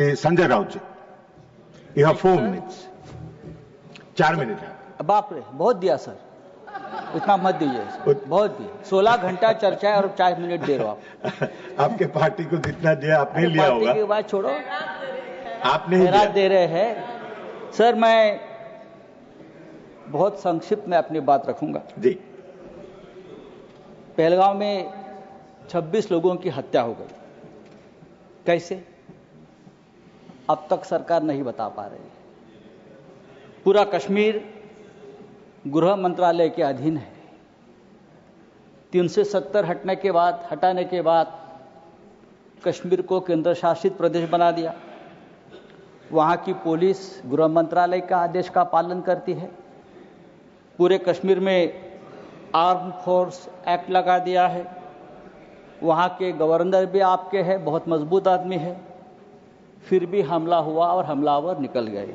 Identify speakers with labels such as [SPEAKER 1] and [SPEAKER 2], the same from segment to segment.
[SPEAKER 1] Sanjay Raut ji, you have 4 minutes, 4 minute है।
[SPEAKER 2] बाप रे, बहुत दिया सर, इतना मत दीजिए, बहुत दिया। 16 घंटा चर्चा है और 4 मिनट दे रहे हो आप।
[SPEAKER 1] आपके पार्टी को जितना दिया आपने लिया होगा।
[SPEAKER 2] पार्टी की बात छोड़ो,
[SPEAKER 1] आपने ही दिया।
[SPEAKER 2] दे रहे हैं सर। मैं बहुत संक्षिप्त में अपनी बात रखूंगा
[SPEAKER 1] जी।
[SPEAKER 2] पहलगांव में 26 लोगों की हत्या हो गई, कैसे अब तक सरकार नहीं बता पा रही है। पूरा कश्मीर गृह मंत्रालय के अधीन है। 370 हटाने के बाद कश्मीर को केंद्र शासित प्रदेश बना दिया। वहां की पुलिस गृह मंत्रालय का आदेश का पालन करती है। पूरे कश्मीर में आर्म फोर्स एक्ट लगा दिया है। वहां के गवर्नर भी आपके हैं, बहुत मजबूत आदमी है। फिर भी हमला हुआ और हमलावर निकल गए।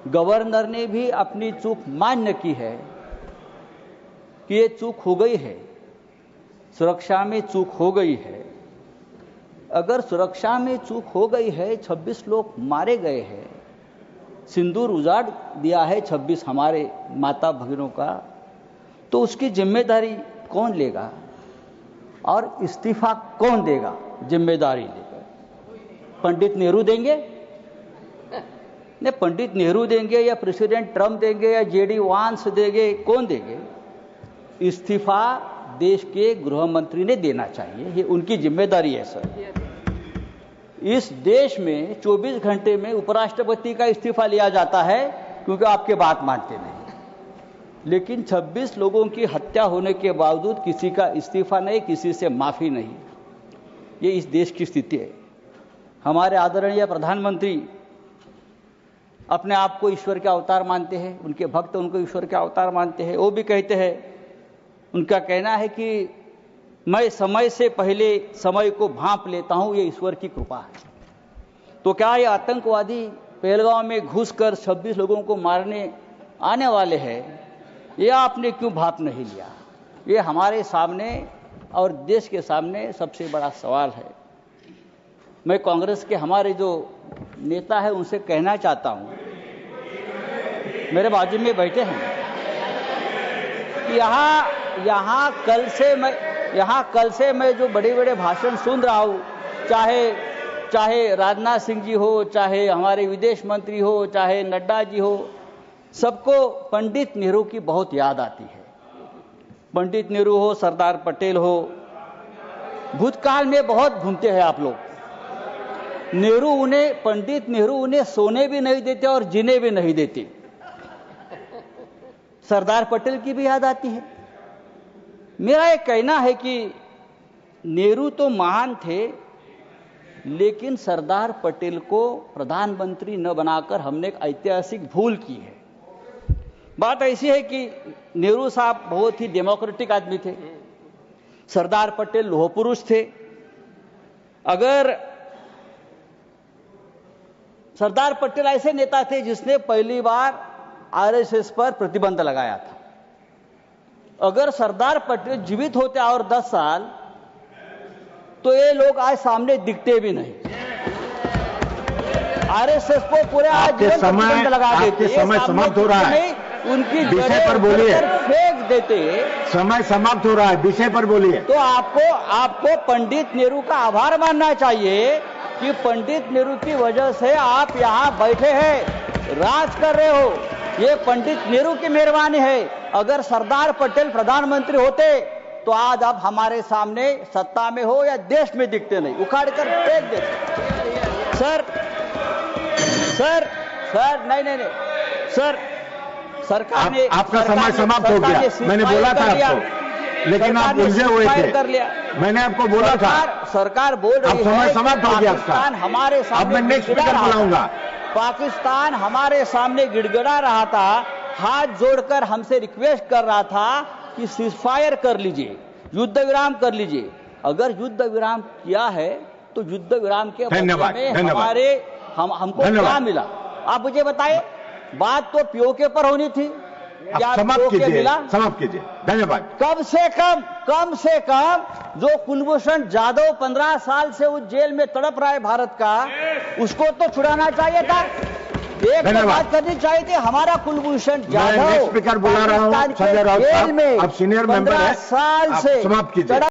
[SPEAKER 2] गवर्नर ने भी अपनी चूक मान्य की है कि ये चूक हो गई है, सुरक्षा में चूक हो गई है। अगर सुरक्षा में चूक हो गई है, 26 लोग मारे गए हैं, सिंदूर उजाड़ दिया है 26 हमारे माता भगिनों का, तो उसकी जिम्मेदारी कौन लेगा और इस्तीफा कौन देगा? जिम्मेदारी लेकर पंडित नेहरू देंगे? नहीं, पंडित नेहरू देंगे या प्रेसिडेंट ट्रंप देंगे या जेडी वांस देंगे? कौन देंगे? इस्तीफा देश के गृह मंत्री ने देना चाहिए, ये उनकी जिम्मेदारी है सर। इस देश में 24 घंटे में उपराष्ट्रपति का इस्तीफा लिया जाता है क्योंकि आपके बात मानते नहीं, लेकिन 26 लोगों की हत्या होने के बावजूद किसी का इस्तीफा नहीं, किसी से माफी नहीं। ये इस देश की स्थिति है। हमारे आदरणीय प्रधानमंत्री अपने आप को ईश्वर के अवतार मानते हैं, उनके भक्त उनको ईश्वर के अवतार मानते हैं। वो भी कहते हैं, उनका कहना है कि मैं समय से पहले समय को भांप लेता हूं, ये ईश्वर की कृपा है। तो क्या ये आतंकवादी पहलगांव में घुसकर 26 लोगों को मारने आने वाले हैं? ये आपने क्यों भांप नहीं लिया? ये हमारे सामने और देश के सामने सबसे बड़ा सवाल है। मैं कांग्रेस के हमारे जो नेता है उनसे कहना चाहता हूं, मेरे बाजू में बैठे हैं, यहाँ कल से मैं जो बड़े बड़े भाषण सुन रहा हूं, चाहे राजनाथ सिंह जी हो, चाहे हमारे विदेश मंत्री हो, चाहे नड्डा जी हो, सबको पंडित नेहरू की बहुत याद आती है। पंडित नेहरू हो, सरदार पटेल हो, भूतकाल में बहुत घूमते हैं आप लोग। पंडित नेहरू उन्हें सोने भी नहीं देते और जीने भी नहीं देते। सरदार पटेल की भी याद आती है। मेरा ये कहना है कि नेहरू तो महान थे, लेकिन सरदार पटेल को प्रधानमंत्री न बनाकर हमने एक ऐतिहासिक भूल की है। बात ऐसी है कि नेहरू साहब बहुत ही डेमोक्रेटिक आदमी थे, सरदार पटेल लोह पुरुष थे। अगर सरदार पटेल ऐसे नेता थे जिसने पहली बार आरएसएस पर प्रतिबंध लगाया था। अगर सरदार पटेल जीवित होते और 10 साल, तो ये लोग आज सामने दिखते भी नहीं। आरएसएस को पूरे आज प्रतिबंध लगा देते।
[SPEAKER 1] समय समाप्त हो रहा है,
[SPEAKER 2] उनकी
[SPEAKER 1] विषय पर बोलिए।
[SPEAKER 2] फेंक देते।
[SPEAKER 1] समय समाप्त हो रहा है, विषय पर बोलिए।
[SPEAKER 2] तो आपको पंडित नेहरू का आभार मानना चाहिए कि पंडित नेहरू की वजह से आप यहां बैठे हैं, राज कर रहे हो। ये पंडित नेहरू की मेहरबानी है। अगर सरदार पटेल प्रधानमंत्री होते तो आज आप हमारे सामने सत्ता में हो या देश में दिखते नहीं, उखाड़ कर फेंक देते। सर नहीं सर, सरकार ने
[SPEAKER 1] आपका समय समाप्त हो गया। मैंने बोला था आपको, लेकिन आप उलझे हुए थे। मैंने आपको बोला था।
[SPEAKER 2] सरकार बोल रही है
[SPEAKER 1] समय समाप्त हो गया।
[SPEAKER 2] पाकिस्तान हमारे सामने,
[SPEAKER 1] अब मैं नेक्स्ट स्पीकर बुलाऊंगा।
[SPEAKER 2] पाकिस्तान हमारे सामने गिड़गिड़ा रहा था, हाथ जोड़कर हमसे रिक्वेस्ट कर रहा था कि सीजफायर कर लीजिए, युद्ध विराम कर लीजिए। अगर युद्ध विराम किया है तो युद्ध विराम के बदले में हमको क्या मिला? आप मुझे बताइए। बात तो पीओके पर होनी थी,
[SPEAKER 1] आप समाप्त कीजिए धन्यवाद।
[SPEAKER 2] कम से कम जो कुलभूषण जाधव 15 साल से उस जेल में तड़प रहा है भारत का, उसको तो छुड़ाना चाहिए था। एक बात करनी चाहिए थी, हमारा कुलभूषण जाधव
[SPEAKER 1] स्पीकर बुला रहा हूं, संजय राउत साहब, आप सीनियर मेंबर हैं,
[SPEAKER 2] 15 साल से
[SPEAKER 1] समाप्त कीजिए।